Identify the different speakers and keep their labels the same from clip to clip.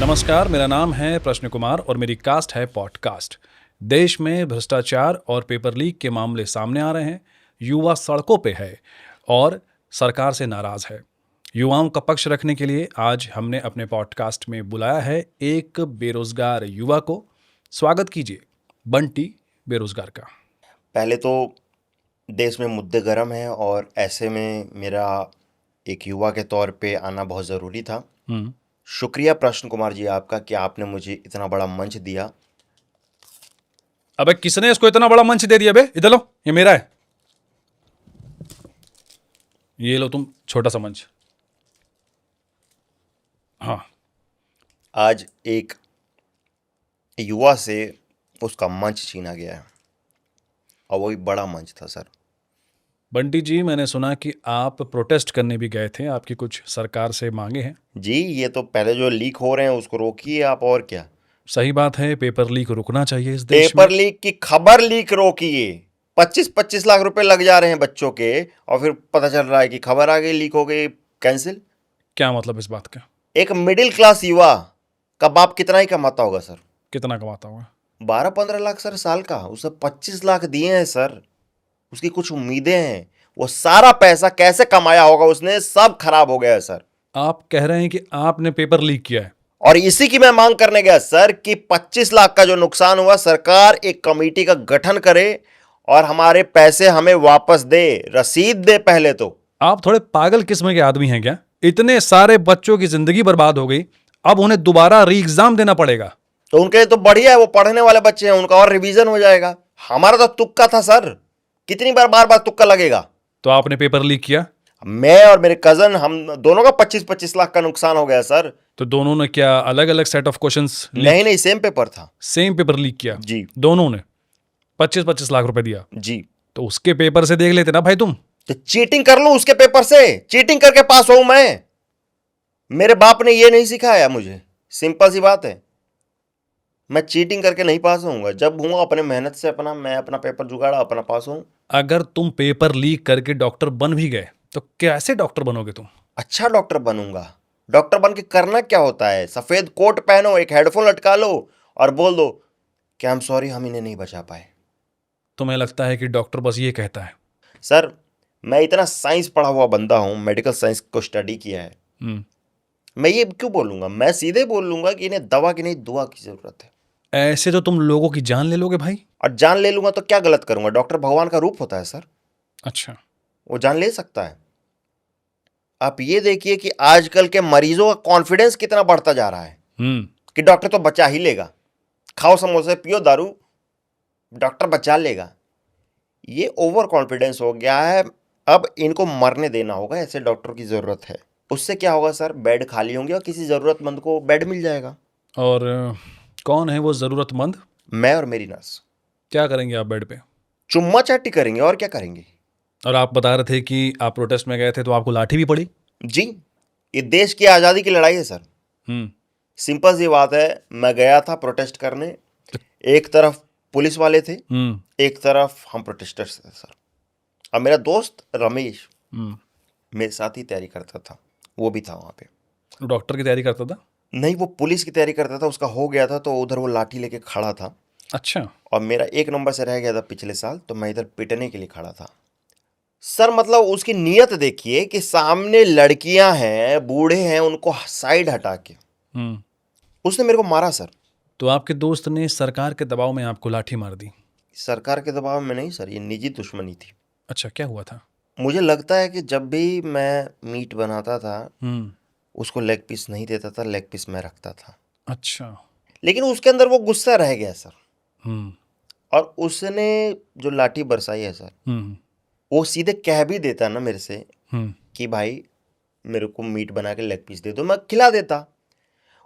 Speaker 1: नमस्कार, मेरा नाम है प्रश्न कुमार और मेरी कास्ट है पॉडकास्ट। देश में भ्रष्टाचार और पेपर लीक के मामले सामने आ रहे हैं। युवा सड़कों पे है और सरकार से नाराज है। युवाओं का पक्ष रखने के लिए आज हमने अपने पॉडकास्ट में बुलाया है एक बेरोजगार युवा को। स्वागत कीजिए बंटी बेरोजगार का।
Speaker 2: पहले तो देश में मुद्दे गर्म हैं और ऐसे में मेरा एक युवा के तौर पे आना बहुत ज़रूरी था। शुक्रिया प्रश्न कुमार जी आपका कि आपने मुझे इतना बड़ा मंच दिया।
Speaker 1: अबे किसने इसको इतना बड़ा मंच दे दिया बे? इधर लो, ये मेरा है। ये लो तुम छोटा सा मंच। हाँ,
Speaker 2: आज एक युवा से उसका मंच छीना गया है और वही बड़ा मंच था सर।
Speaker 1: बंटी जी, मैंने सुना कि आप प्रोटेस्ट करने भी गए थे, आपकी कुछ सरकार से मांगे हैं।
Speaker 2: जी, ये तो पहले जो लीक हो रहे हैं उसको रोकिए आप, और क्या।
Speaker 1: सही बात है, पेपर लीक रुकना चाहिए इस देश में।
Speaker 2: पेपर लीक की खबर लीक रोकिए। 25-25 लाख रुपए लग जा रहे हैं बच्चों के और फिर पता चल रहा है कि खबर आ गई, लीक हो गई, कैंसिल।
Speaker 1: क्या मतलब इस बात का?
Speaker 2: एक मिडिल क्लास युवा का बाप कितना ही कमाता होगा सर?
Speaker 1: कितना कमाता होगा?
Speaker 2: 12-15 लाख सर साल का। उसे 25 लाख दिए हैं सर। उसकी कुछ उम्मीदें हैं, वो सारा पैसा कैसे कमाया होगा उसने, सब खराब हो गया है सर।
Speaker 1: आप कह रहे हैं कि आपने पेपर लीक किया है?
Speaker 2: और इसी की मैं मांग करने गया सर कि 25 लाख का जो नुकसान हुआ, सरकार एक कमेटी का गठन करे और हमारे पैसे हमें वापस दे, रसीद दे पहले तो।
Speaker 1: आप थोड़े पागल किस्म के आदमी हैं क्या? इतने सारे बच्चों की जिंदगी बर्बाद हो गई, अब उन्हें दोबारा री एग्जाम देना पड़ेगा।
Speaker 2: तो उनके लिए तो बढ़िया है, वो पढ़ने वाले बच्चे हैं, उनका और रिवीजन हो जाएगा। हमारा तो तुक्का था सर, कितनी बार बार तुक्का लगेगा।
Speaker 1: तो आपने पेपर लीक किया?
Speaker 2: मैं और मेरे कजन, हम दोनों का 25-25 लाख का नुकसान हो गया सर।
Speaker 1: तो दोनों ने क्या अलग अलग सेट ऑफ क्वेश्चंस?
Speaker 2: नहीं, सेम पेपर था।
Speaker 1: सेम पेपर लीक किया
Speaker 2: जी।
Speaker 1: दोनों ने? 25-25 लाख रुपए दिया
Speaker 2: जी।
Speaker 1: तो उसके पेपर से देख लेते ना भाई तुम।
Speaker 2: तो चीटिंग कर लूं उसके पेपर से? चीटिंग करके पास होऊं मैं? मेरे बाप ने ये नहीं सिखाया मुझे, सिंपल सी बात है। मैं चीटिंग करके नहीं पास होऊंगा। जब हूं अपने मेहनत से मैं अपना पेपर जुगाड़ा, अपना पास हूं।
Speaker 1: अगर तुम पेपर लीक करके डॉक्टर बन भी गए तो कैसे डॉक्टर बनोगे तुम?
Speaker 2: अच्छा डॉक्टर बनूंगा। डॉक्टर बन के करना क्या होता है? सफेद कोट पहनो, एक हेडफोन लटका लो और बोल दो कि आई एम सॉरी, हम इन्हें नहीं बचा पाए।
Speaker 1: तुम्हें लगता है कि डॉक्टर बस ये कहता है?
Speaker 2: सर, मैं इतना साइंस पढ़ा हुआ बंदा हूं, मेडिकल साइंस को स्टडी किया है। मैं ये क्यों बोलूंगा? मैं सीधे बोल लूंगा कि इन्हें दवा की नहीं, दुआ की जरूरत है।
Speaker 1: ऐसे तो तुम लोगों की जान ले लोगे भाई।
Speaker 2: और जान ले लूंगा तो क्या गलत करूंगा? डॉक्टर भगवान का रूप होता है सर,
Speaker 1: अच्छा,
Speaker 2: वो जान ले सकता है। आप ये देखिए कि आजकल के मरीजों का कॉन्फिडेंस कितना बढ़ता जा रहा है कि डॉक्टर तो बचा ही लेगा। खाओ समोसे, पियो दारू, डॉक्टर बचा लेगा। ये ओवर कॉन्फिडेंस हो गया है। अब इनको मरने देना होगा, ऐसे डॉक्टर की जरूरत है। उससे क्या होगा सर? बेड खाली होंगे और किसी जरूरतमंद को बेड मिल जाएगा।
Speaker 1: और कौन है वो जरूरतमंद?
Speaker 2: मैं और मेरी नर्स।
Speaker 1: क्या करेंगे आप बेड पे?
Speaker 2: चुम्मा चाटी करेंगे, और क्या करेंगे।
Speaker 1: और आप बता रहे थे कि आप प्रोटेस्ट में गए थे तो आपको लाठी भी पड़ी?
Speaker 2: जी, ये देश की आज़ादी की लड़ाई है सर। सिंपल सी बात है, मैं गया था प्रोटेस्ट करने। एक तरफ पुलिस वाले थे, एक तरफ हम प्रोटेस्टर्स थे सर। अब मेरा दोस्त रमेश मेरे साथ ही तैयारी करता था, वो भी था वहाँ पे।
Speaker 1: डॉक्टर की तैयारी करता था?
Speaker 2: नहीं, वो पुलिस की तैयारी करता था। उसका हो गया था तो उधर वो लाठी लेके खड़ा था।
Speaker 1: अच्छा।
Speaker 2: और मेरा 1 नंबर से रह गया था पिछले साल, तो मैं इधर पिटने के लिए खड़ा था सर। मतलब उसकी नीयत देखिए कि सामने लड़कियां हैं, बूढ़े हैं, उनको साइड हटा के उसने मेरे को मारा सर।
Speaker 1: तो आपके दोस्त ने सरकार के दबाव में आपको लाठी मार दी?
Speaker 2: सरकार के दबाव में नहीं सर, ये निजी दुश्मनी थी।
Speaker 1: अच्छा, क्या हुआ था?
Speaker 2: मुझे लगता है कि जब भी मैं मीट बनाता था उसको लेग पीस नहीं देता था, लेग पीस मैं रखता था।
Speaker 1: अच्छा।
Speaker 2: लेकिन उसके अंदर वो गुस्सा रह गया सर। और उसने जो लाठी बरसाई है सर, वो सीधे कह भी देता ना मेरे से कि भाई मेरे को मीट बना के लेग पीस दे दो, मैं खिला देता।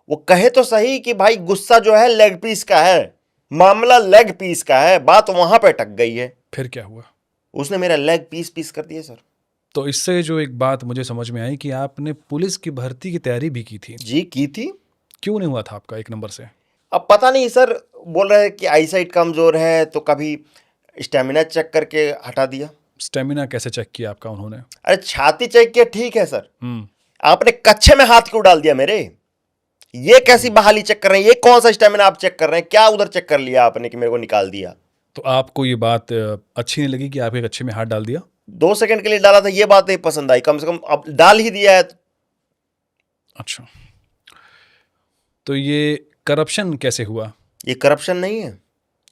Speaker 2: वो कहे तो सही कि भाई गुस्सा जो है लेग पीस का है, मामला लेग पीस का है, बात वहां पे अटक गई है।
Speaker 1: फिर क्या हुआ?
Speaker 2: उसने मेरा लेग पीस कर दिया सर।
Speaker 1: तो इससे जो एक बात मुझे समझ में आई कि आपने पुलिस की भर्ती की तैयारी भी की थी।
Speaker 2: जी, की थी।
Speaker 1: क्यों नहीं हुआ था आपका 1 नंबर से?
Speaker 2: अब पता नहीं सर, बोल रहे हैं कि आईसाइट कमजोर है, तो कभी स्टेमिना चेक करके हटा दिया।
Speaker 1: स्टेमिना कैसे चेक किया आपका उन्होंने?
Speaker 2: अरे छाती चेक किया, ठीक है सर। आपने कच्छे में हाथ क्यों डाल दिया मेरे? ये कैसी बहाली चेक कर रहे हैं? ये कौन सा स्टेमिना आप चेक कर रहे हैं? क्या उधर चेक कर लिया आपने कि मेरे को निकाल दिया?
Speaker 1: तो आपको ये बात अच्छी नहीं लगी कि आपके कच्चे में हाथ डाल दिया?
Speaker 2: 2 सेकंड के लिए डाला था, ये बात नहीं पसंद आई। कम से कम अब डाल ही दिया है।
Speaker 1: अच्छा, तो ये करप्शन कैसे हुआ?
Speaker 2: ये करप्शन नहीं है।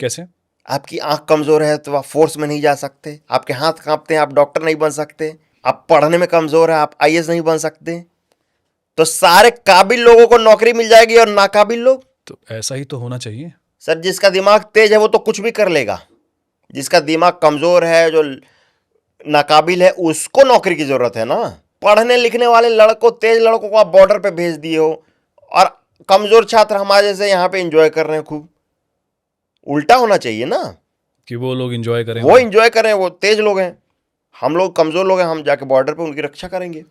Speaker 1: कैसे?
Speaker 2: आपकी आंख कमजोर है तो आप फोर्स में नहीं जा सकते, आपके हाथ कांपते हैं आप डॉक्टर नहीं बन सकते, आप पढ़ने में कमजोर है आप आईएएस नहीं बन सकते, तो सारे काबिल लोगों को नौकरी मिल जाएगी और नाकाबिल लोग?
Speaker 1: तो ऐसा ही तो होना चाहिए।
Speaker 2: सर, जिसका दिमाग तेज है वो तो कुछ भी कर लेगा। जिसका दिमाग कमजोर है, जो नाकाबिल है, उसको नौकरी की जरूरत है ना। पढ़ने लिखने वाले लड़कों, तेज लड़कों को आप बॉर्डर पे भेज दिए हो और कमजोर छात्र हमारे जैसे यहाँ पे एंजॉय कर रहे हैं खूब। उल्टा होना चाहिए ना
Speaker 1: कि वो लोग एंजॉय करें।
Speaker 2: वो एंजॉय करें, वो तेज लोग हैं, हम लोग कमजोर लोग हैं, हम जाके बॉर्डर पे उनकी रक्षा करेंगे।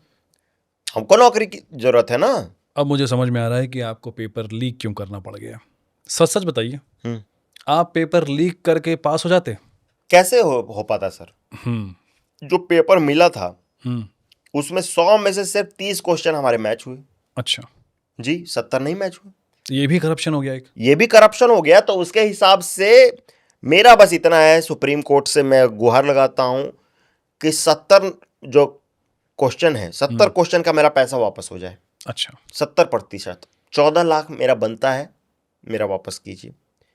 Speaker 2: हमको नौकरी की जरूरत है ना।
Speaker 1: अब मुझे समझ में आ रहा है कि आपको पेपर लीक क्यों करना पड़ गया। सच सच बताइए, आप पेपर लीक करके पास हो जाते?
Speaker 2: कैसे हो पाता सर? जो पेपर मिला था उसमें 100 में से सिर्फ 30 क्वेश्चन हमारे मैच हुए।
Speaker 1: अच्छा
Speaker 2: जी, 70 नहीं मैच हुए।
Speaker 1: ये भी करप्शन हो गया एक?
Speaker 2: ये भी करप्शन हो गया। तो उसके हिसाब से मेरा बस इतना है, सुप्रीम कोर्ट से मैं गुहार लगाता हूं कि 70 जो क्वेश्चन है, 70 क्वेश्चन का मेरा पैसा वापस हो जाए।
Speaker 1: अच्छा,
Speaker 2: 70%, 14 लाख मेरा बनता है, मेरा वापस कीजिए।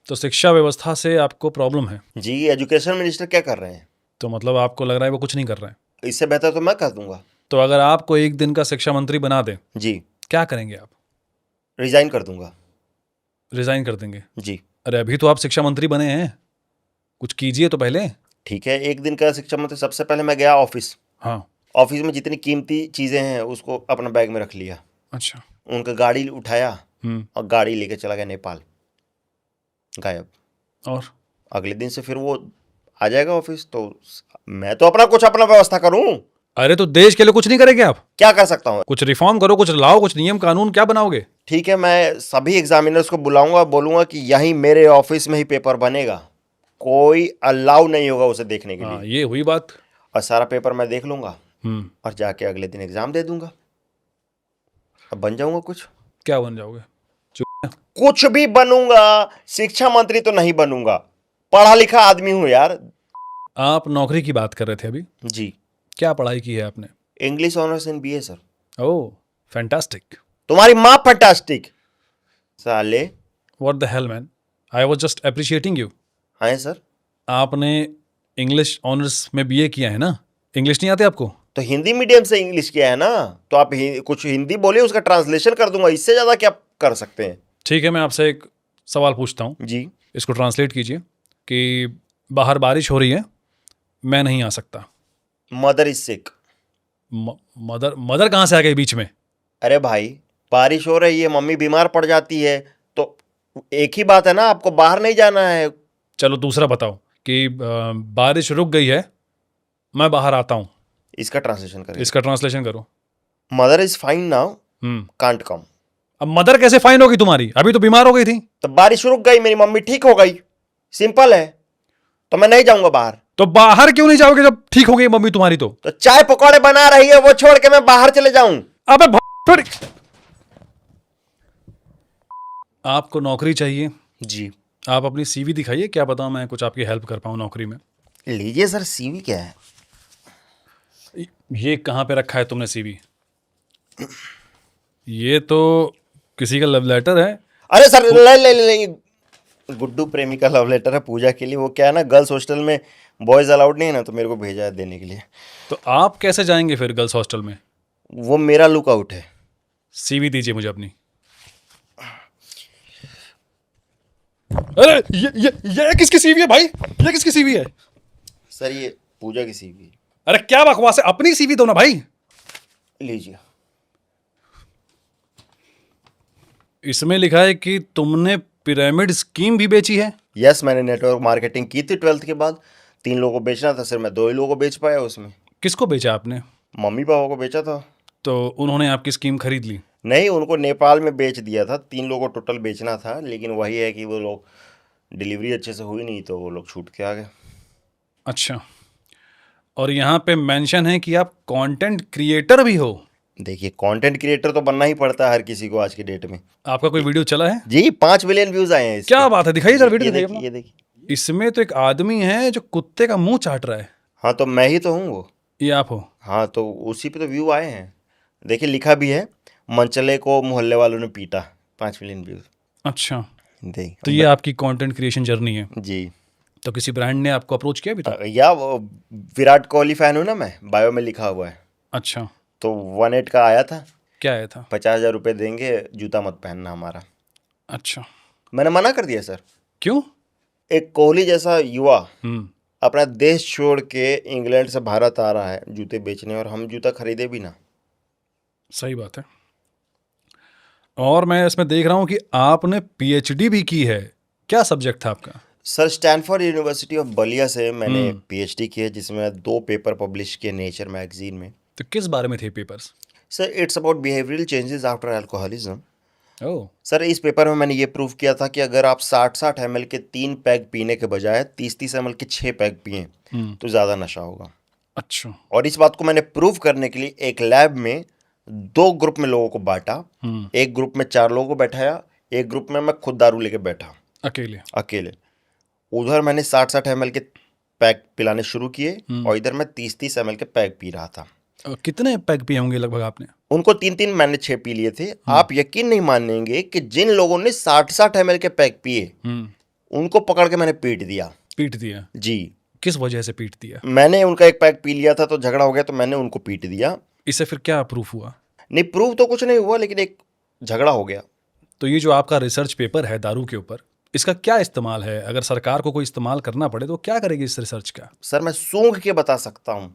Speaker 1: तो शिक्षा व्यवस्था से आपको प्रॉब्लम है?
Speaker 2: जी, एजुकेशन मिनिस्टर क्या कर रहे हैं?
Speaker 1: तो मतलब आपको लग रहा है वो कुछ नहीं कर रहे हैं?
Speaker 2: इससे बेहतर तो मैं कर दूंगा।
Speaker 1: तो अगर आपको एक दिन का शिक्षा मंत्री बना दे,
Speaker 2: जी,
Speaker 1: क्या करेंगे आप?
Speaker 2: रिजाइन कर दूंगा।
Speaker 1: रिजाइन कर देंगे?
Speaker 2: जी।
Speaker 1: अरे अभी तो आप शिक्षा मंत्री बने हैं, कुछ कीजिए तो पहले।
Speaker 2: ठीक है, एक दिन का शिक्षा मंत्री, सबसे पहले मैं गया ऑफिस।
Speaker 1: हाँ।
Speaker 2: ऑफिस में जितनी कीमती चीजें हैं उसको अपना बैग में रख लिया।
Speaker 1: अच्छा।
Speaker 2: उनका गाड़ी उठाया और गाड़ी लेके चला गया नेपाल, गायब।
Speaker 1: और
Speaker 2: अगले दिन से फिर वो आ जाएगा ऑफिस, तो मैं तो अपना व्यवस्था करूं।
Speaker 1: अरे तो देश के लिए कुछ नहीं करेंगे आप?
Speaker 2: क्या कर सकता हूं?
Speaker 1: कुछ रिफॉर्म करो, कुछ लाओ, कुछ नियम कानून, क्या बनाओगे?
Speaker 2: ठीक है, मैं सभी एग्जामिनर्स को बुलाऊंगा, बोलूंगा कि यहीं मेरे ऑफिस में ही पेपर बनेगा, कोई अलाउ नहीं होगा उसे देखने के लिए।
Speaker 1: ये हुई बात।
Speaker 2: और सारा पेपर मैं देख लूंगा और जाके अगले दिन एग्जाम दे दूंगा। अब बन जाऊंगा कुछ।
Speaker 1: क्या बन जाओगे?
Speaker 2: कुछ भी बनूंगा, शिक्षा मंत्री तो नहीं बनूंगा। पढ़ा लिखा आदमी हूं यार।
Speaker 1: आप नौकरी की बात कर रहे थे अभी।
Speaker 2: जी।
Speaker 1: क्या पढ़ाई की है आपने?
Speaker 2: English honours in BA sir.
Speaker 1: Oh fantastic.
Speaker 2: तुम्हारी माँ फैंटास्टिक। साले।
Speaker 1: What the hell man, I was just appreciating you.
Speaker 2: हाँ सर।
Speaker 1: आपने इंग्लिश ऑनर्स में बीए किया है ना? इंग्लिश नहीं आती आपको?
Speaker 2: तो हिंदी मीडियम से इंग्लिश किया है ना, तो आप कुछ हिंदी बोलिए, उसका ट्रांसलेशन कर दूंगा। इससे ज्यादा क्या कर सकते हैं?
Speaker 1: ठीक है, मैं आपसे एक सवाल पूछता हूँ
Speaker 2: जी।
Speaker 1: इसको ट्रांसलेट कीजिए कि बाहर बारिश हो रही है, मैं नहीं आ सकता।
Speaker 2: Mother is sick.
Speaker 1: मदर कहाँ से आ गई बीच में?
Speaker 2: अरे भाई, बारिश हो रही है, मम्मी बीमार पड़ जाती है, तो एक ही बात है ना, आपको बाहर नहीं जाना है।
Speaker 1: चलो दूसरा बताओ कि बारिश रुक गई है, मैं बाहर आता हूँ।
Speaker 2: इसका ट्रांसलेशन करें।
Speaker 1: इसका ट्रांसलेशन करो।
Speaker 2: Mother is fine now, can't come.
Speaker 1: अब मदर कैसे फाइन होगी तुम्हारी? अभी तो बीमार हो गई थी।
Speaker 2: तो बारिश रुक गई, मेरी मम्मी ठीक हो गई, सिंपल है, तो मैं नहीं जाऊंगा बाहर।
Speaker 1: तो बाहर क्यों नहीं जाओगे जब ठीक हो गई मम्मी तुम्हारी? तो
Speaker 2: चाय पकौड़े बना रही है, वो छोड़ के मैं बाहर चले जाऊं?
Speaker 1: अबे आपको नौकरी चाहिए?
Speaker 2: जी।
Speaker 1: आप अपनी सीवी दिखाइए, क्या पता मैं कुछ आपकी हेल्प कर पाऊँ नौकरी में।
Speaker 2: लीजिए सर, सीवी क्या है?
Speaker 1: ये कहाँ पे रखा है तुमने सीवी? ये तो किसी का लव लेटर है।
Speaker 2: अरे सर, ले गुड्डू प्रेमी का लव लेटर है पूजा के लिए। वो क्या है ना, गर्ल्स हॉस्टल में बॉयज अलाउड नहीं है ना, तो मेरे को भेजा है देने के लिए।
Speaker 1: तो आप कैसे जाएंगे फिर गर्ल्स हॉस्टल में?
Speaker 2: वो मेरा लुकआउट है।
Speaker 1: सीवी दीजिए मुझे अपनी। अरे ये किसकी सीवी है भाई? ये किसकी सीवी है?
Speaker 2: सर, ये पूजा की सीवी है।
Speaker 1: अरे क्या बकवास है, अपनी सीवी दो ना भाई।
Speaker 2: लीजिए।
Speaker 1: इसमें लिखा है कि तुमने पिरामिड स्कीम भी बेची है।
Speaker 2: यस, मैंने नेटवर्क मार्केटिंग की थी 12th के बाद। 3 लोगों को बेचना था सर, मैं 2 ही लोगों को बेच पाया उसमें।
Speaker 1: किसको बेचा आपने?
Speaker 2: मम्मी पापा को बेचा था।
Speaker 1: तो उन्होंने आपकी स्कीम खरीद ली?
Speaker 2: नहीं, उनको नेपाल में बेच दिया था। 3 लोगों को टोटल बेचना था, लेकिन वही है कि वो लोग डिलीवरी अच्छे से हुई नहीं, तो वो लोग छूट के आ गए।
Speaker 1: अच्छा, और यहाँ पे मेंशन है कि आप कंटेंट क्रिएटर भी हो।
Speaker 2: देखिए, कंटेंट क्रिएटर तो बनना ही पड़ता है हर किसी को आज की डेट में।
Speaker 1: आपका कोई वीडियो चला है?
Speaker 2: जी, 5 मिलियन व्यूज आए हैं इस
Speaker 1: क्या
Speaker 2: पे।
Speaker 1: बात है, दिखाइए जरा
Speaker 2: ये
Speaker 1: वीडियो दिखाइए
Speaker 2: देखिए,
Speaker 1: अपना।
Speaker 2: ये देखिए।
Speaker 1: इसमें तो एक आदमी है जो कुत्ते का मुंह चाट रहा है।
Speaker 2: हाँ, तो मैं ही तो हूँ वो।
Speaker 1: ये आप हो?
Speaker 2: हाँ, तो उसी पे तो व्यू आए हैं। देखिए, लिखा भी है, मनचले को मोहल्ले वालों ने पीटा, 5 मिलियन व्यूज।
Speaker 1: अच्छा,
Speaker 2: देख
Speaker 1: तो ये आपकी कंटेंट क्रिएशन जर्नी है।
Speaker 2: जी।
Speaker 1: तो किसी ब्रांड ने आपको अप्रोच किया अभी तक?
Speaker 2: या वो विराट कोहली फैन हूँ ना मैं, बायो में लिखा हुआ है।
Speaker 1: अच्छा,
Speaker 2: तो 1.8 का आया था,
Speaker 1: क्या आया था?
Speaker 2: 50,000 रुपये देंगे, जूता मत पहनना हमारा।
Speaker 1: अच्छा,
Speaker 2: मैंने मना कर दिया सर।
Speaker 1: क्यों?
Speaker 2: एक कोहली जैसा युवा
Speaker 1: हम्म,
Speaker 2: अपना देश छोड़ के इंग्लैंड से भारत आ रहा है जूते बेचने, और हम जूता खरीदे भी ना।
Speaker 1: सही बात है। और मैं इसमें देख रहा हूँ कि आपने पीएचडी भी की है। क्या सब्जेक्ट था आपका?
Speaker 2: Sir, Stanford university of Ballia से मैंने
Speaker 1: हम्म,
Speaker 2: पीएचडी की है, जिसमें 2 पेपर पब्लिश किए नेचर मैगजीन में।
Speaker 1: तो किस बारे में थे papers?
Speaker 2: Sir, it's about behavioural changes after alcoholism.
Speaker 1: Oh,
Speaker 2: sir, इस पेपर में मैंने ये प्रूव किया था कि अगर आप 60-60 ml के 3 पैग पीने के बजाय 30-30 ml के 6 पैग पिए तो ज़्यादा नशा होगा।
Speaker 1: अच्छा,
Speaker 2: और इस बात को मैंने प्रूव करने के लिए एक लैब में 2 ग्रुप में लोगों को बांटा। एक ग्रुप में 4 लोगों को बैठाया, एक ग्रुप में मैं खुद दारू लेके बैठा
Speaker 1: अकेले?
Speaker 2: अकेले। उधर मैंने 60-60 ml के पैक पिलाने शुरू किए, और इधर मैं 30-30 ml के पैक पी रहा था।
Speaker 1: कितने पैग पिए होंगे लगभग आपने?
Speaker 2: उनको 3-3, मैंने 6 पी लिए थे। आप यकीन नहीं मानेंगे कि जिन लोगों ने 60-60 ml के पैक पिए, उनको पकड़ के मैंने पीट दिया।
Speaker 1: पीट दिया?
Speaker 2: जी।
Speaker 1: किस वजह से पीट दिया?
Speaker 2: मैंने उनका एक पैक पी लिया था, तो झगड़ा हो गया, तो मैंने उनको पीट दिया।
Speaker 1: इससे फिर क्या प्रूफ हुआ?
Speaker 2: नहीं, प्रूव तो कुछ नहीं हुआ, लेकिन एक झगड़ा हो गया।
Speaker 1: तो ये जो आपका रिसर्च पेपर है दारू के ऊपर, इसका क्या इस्तेमाल है? अगर सरकार को कोई इस्तेमाल करना पड़े तो क्या करेगी इस रिसर्च का?
Speaker 2: सर, मैं सूंघ के बता सकता हूँ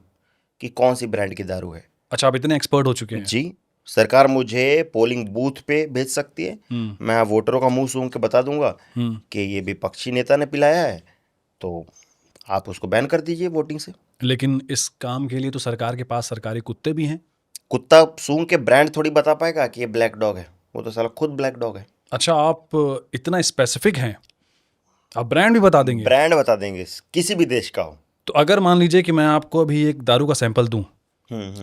Speaker 2: कि कौन सी ब्रांड की दारू है।
Speaker 1: अच्छा, आप इतने एक्सपर्ट हो चुके हैं?
Speaker 2: जी। सरकार मुझे पोलिंग बूथ पे भेज सकती है, मैं वोटरों का मुंह सूंघ के बता दूंगा कि ये विपक्षी नेता ने पिलाया है, तो आप उसको बैन कर दीजिए वोटिंग से।
Speaker 1: लेकिन इस काम के लिए तो सरकार के पास सरकारी कुत्ते भी हैं।
Speaker 2: कुत्ता सूंघ के ब्रांड थोड़ी बता पाएगा कि ये ब्लैक डॉग है, वो तो साला खुद ब्लैक डॉग है।
Speaker 1: अच्छा, आप इतना स्पेसिफिक हैं, आप ब्रांड भी बता देंगे?
Speaker 2: ब्रांड बता देंगे, किसी भी देश का हो।
Speaker 1: तो अगर मान लीजिए कि मैं आपको अभी एक दारू का सैंपल दूं,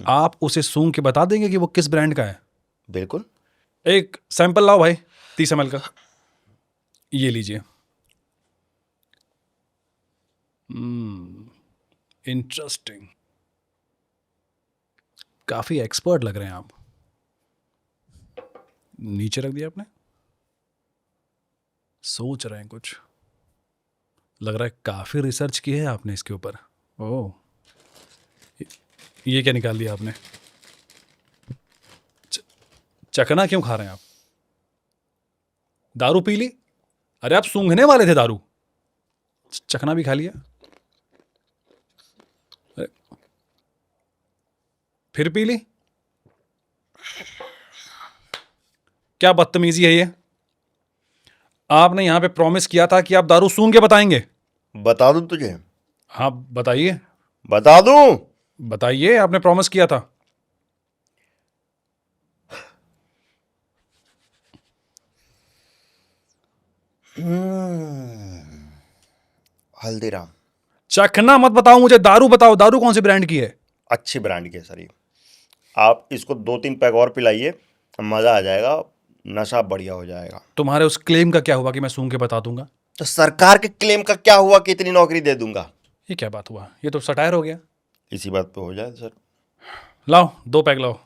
Speaker 1: आप उसे सूंघ के बता देंगे कि वो किस ब्रांड का है?
Speaker 2: बिल्कुल।
Speaker 1: एक सैंपल लाओ भाई, 30 ml का, ये लीजिए। इंटरेस्टिंग, काफी एक्सपर्ट लग रहे हैं आप। नीचे रख दिया आपने, सोच रहे हैं कुछ, लग रहा है काफी रिसर्च की है आपने इसके ऊपर। ओह, ये क्या निकाल दिया आपने? चकना क्यों खा रहे हैं आप? दारू पी ली? अरे आप सूंघने वाले थे दारू, चकना भी खा लिया? अरे, फिर पी ली? क्या बदतमीजी है ये? आपने यहां पे प्रॉमिस किया था कि आप दारू सूंघ के बताएंगे।
Speaker 2: बता दूं तुझे?
Speaker 1: हाँ बताइए,
Speaker 2: बता दूं?
Speaker 1: बताइए, आपने प्रॉमिस किया था।
Speaker 2: हल्दीराम।
Speaker 1: चखना मत बताओ मुझे, दारू बताओ। दारू कौन सी ब्रांड की है?
Speaker 2: अच्छी ब्रांड की है सर ये। आप इसको 2-3 पैग और पिलाइए, मजा आ जाएगा, नशा बढ़िया हो जाएगा।
Speaker 1: तुम्हारे उस क्लेम का क्या हुआ कि मैं सूंघ के बता दूंगा?
Speaker 2: तो सरकार के क्लेम का क्या हुआ कि इतनी नौकरी दे दूंगा?
Speaker 1: ये क्या बात हुआ? ये तो सटायर हो गया।
Speaker 2: इसी बात पे हो जाए सर।
Speaker 1: लाओ 2 पैग लाओ।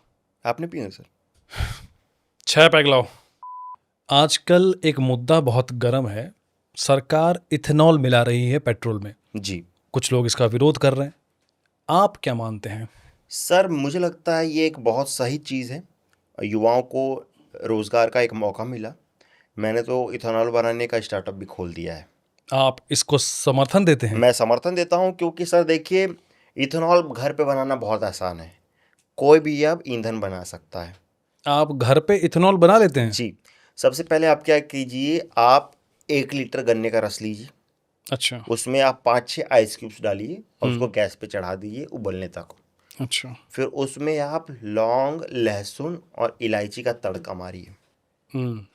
Speaker 2: आपने पिए सर?
Speaker 1: 6 पैग लाओ। आजकल एक मुद्दा बहुत गर्म है, सरकार इथेनॉल मिला रही है पेट्रोल में।
Speaker 2: जी।
Speaker 1: कुछ लोग इसका विरोध कर रहे हैं, आप क्या मानते हैं?
Speaker 2: सर, मुझे लगता है ये एक बहुत सही चीज़ है, युवाओं को रोज़गार का एक मौका मिला। मैंने तो इथेनॉल बनाने का स्टार्टअप भी खोल दिया है।
Speaker 1: आप इसको समर्थन देते हैं?
Speaker 2: मैं समर्थन देता हूँ, क्योंकि सर देखिए, इथेनॉल घर पे बनाना बहुत आसान है, कोई भी अब ईंधन बना सकता है।
Speaker 1: आप घर पे इथेनॉल बना लेते हैं?
Speaker 2: जी। सबसे पहले आप क्या कीजिए, आप 1 लीटर गन्ने का रस लीजिए,
Speaker 1: अच्छा।
Speaker 2: उसमें आप 5-6 आइस क्यूब्स डालिए और उसको गैस पे चढ़ा दीजिए उबलने तक।
Speaker 1: अच्छा।
Speaker 2: फिर उसमें आप लौंग, लहसुन और इलायची का तड़का मारिए।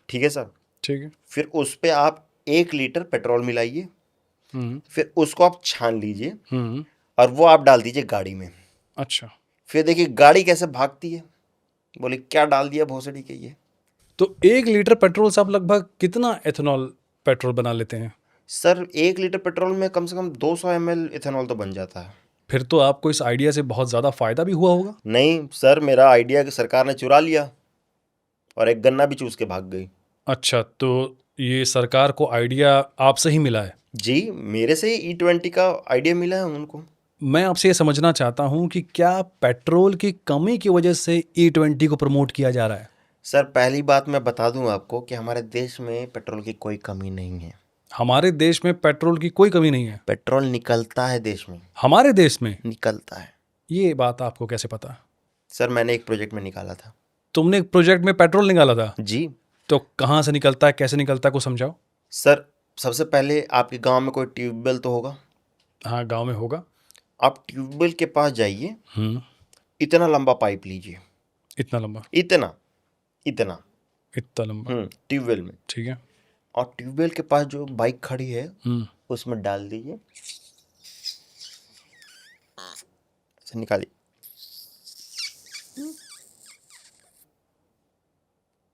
Speaker 2: ठीक है सर?
Speaker 1: ठीक है।
Speaker 2: फिर उस पे आप 1 लीटर पेट्रोल मिलाइए, फिर उसको आप छान लीजिए और वो आप डाल दीजिए गाड़ी में।
Speaker 1: अच्छा।
Speaker 2: फिर देखिए गाड़ी कैसे भागती है। बोले क्या डाल दिया भोसड़ी के ये।
Speaker 1: तो 1 लीटर पेट्रोल से आप लगभग कितना एथेनॉल पेट्रोल बना लेते हैं?
Speaker 2: सर 1 लीटर पेट्रोल में कम से कम 200 ml इथेनॉल तो बन जाता है।
Speaker 1: फिर तो आपको इस आइडिया से बहुत ज़्यादा फायदा भी हुआ होगा।
Speaker 2: नहीं सर, मेरा आइडिया सरकार ने चुरा लिया और एक गन्ना भी चूस के भाग गई।
Speaker 1: अच्छा, तो ये सरकार को आइडिया आपसे ही मिला है?
Speaker 2: जी, मेरे से ही E20 का आइडिया मिला है उनको।
Speaker 1: मैं आपसे ये समझना चाहता हूँ कि क्या पेट्रोल की कमी की वजह से E20 को प्रमोट किया जा रहा है?
Speaker 2: सर पहली बात मैं बता दूं आपको कि हमारे देश में पेट्रोल की कोई कमी नहीं है।
Speaker 1: हमारे देश में पेट्रोल की कोई कमी नहीं है?
Speaker 2: पेट्रोल निकलता है देश में,
Speaker 1: हमारे देश में
Speaker 2: निकलता है।
Speaker 1: ये बात आपको कैसे पता?
Speaker 2: सर मैंने एक प्रोजेक्ट में निकाला था।
Speaker 1: तुमने एक प्रोजेक्ट में पेट्रोल निकाला था?
Speaker 2: जी।
Speaker 1: तो कहाँ से निकलता है, कैसे निकलता है, को समझाओ।
Speaker 2: सर सबसे पहले आपके गांव में कोई ट्यूबवेल तो होगा।
Speaker 1: हाँ, गांव में होगा।
Speaker 2: आप ट्यूबवेल के पास जाइए, इतना लंबा पाइप लीजिए,
Speaker 1: इतना लंबा?
Speaker 2: इतना इतना
Speaker 1: इतना लंबा?
Speaker 2: ट्यूबवेल में।
Speaker 1: ठीक है।
Speaker 2: और ट्यूबवेल के पास जो बाइक खड़ी है उसमें डाल दीजिए, ऐसे निकालिए।